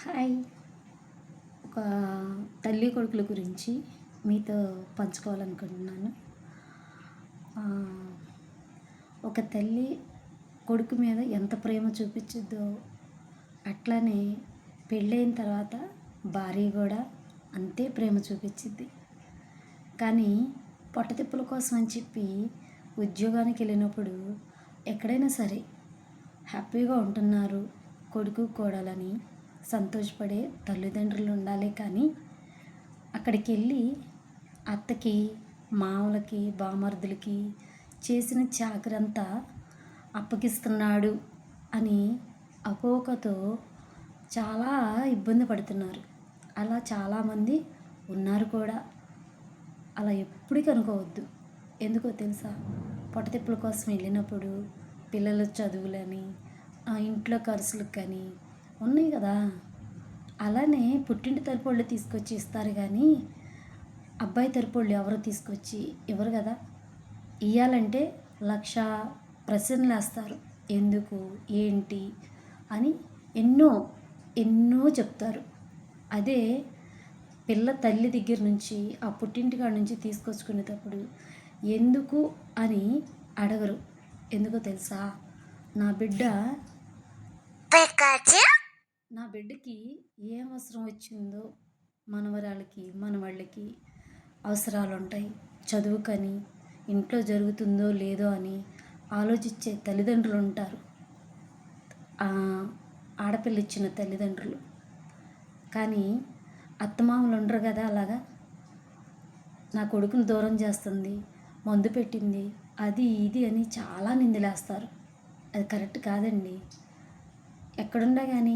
Hi. ఒక తల్లి కొడుకుల గురించి మీతో పంచుకోవాలనుకుంటున్నాను. ఒక తల్లి కొడుకు మీద ఎంత ప్రేమ చూపించిద్దో అట్లానే పెళ్ళైన తర్వాత భార్య కూడా అంతే ప్రేమ చూపించిద్ది. కానీ పొట్టతిప్పుల కోసం అని చెప్పి ఉద్యోగానికి వెళ్ళినప్పుడు ఎక్కడైనా సరే హ్యాపీగా ఉంటున్నారు కొడుకు కోడలని సంతోషపడే తల్లిదండ్రులు ఉండాలి. కానీ అక్కడికి వెళ్ళి అత్తకి, మామలకి, బామర్దులకి చేసిన చాకరంతా అప్పగిస్తున్నాడు అని అపోకతో చాలా ఇబ్బంది పడుతున్నారు. అలా చాలామంది ఉన్నారు కూడా. అలా ఎప్పటికీ అనుకోవద్దు. ఎందుకో తెలుసా? పొట్టతిప్పుల కోసం వెళ్ళినప్పుడు పిల్లల చదువులని, ఇంట్లో ఖర్చులకు కానీ ఉన్నాయి కదా. అలానే పుట్టింటి తరపు వాళ్ళు తీసుకొచ్చి ఇస్తారు కానీ అబ్బాయి తరపు వాళ్ళు ఎవరు తీసుకొచ్చి ఇవ్వరు కదా. ఇవ్వాలంటే 1,00,000 ప్రశ్నలు వేస్తారు. ఎందుకు, ఏంటి అని ఎన్నో ఎన్నో చెప్తారు. అదే పిల్ల తల్లి దగ్గర నుంచి ఆ పుట్టింటి కాడ నుంచి తీసుకొచ్చుకునేటప్పుడు ఎందుకు అని అడగరు. ఎందుకో తెలుసా? నా బిడ్డకి ఏం అవసరం వచ్చిందో, మనవరాలకి మనవాళ్ళకి అవసరాలు ఉంటాయి. చదువుకని, ఇంట్లో జరుగుతుందో లేదో అని ఆలోచించే తల్లిదండ్రులు ఉంటారు. ఆడపిల్ల ఇచ్చిన తల్లిదండ్రులు. కానీ అత్తమామలు ఉండరు కదా. అలాగా నా కొడుకుని దూరం చేస్తుంది, మందు పెట్టింది, అది ఇది అని చాలా నిందలేస్తారు. అది కరెక్ట్ కాదండి. ఎక్కడున్నా కానీ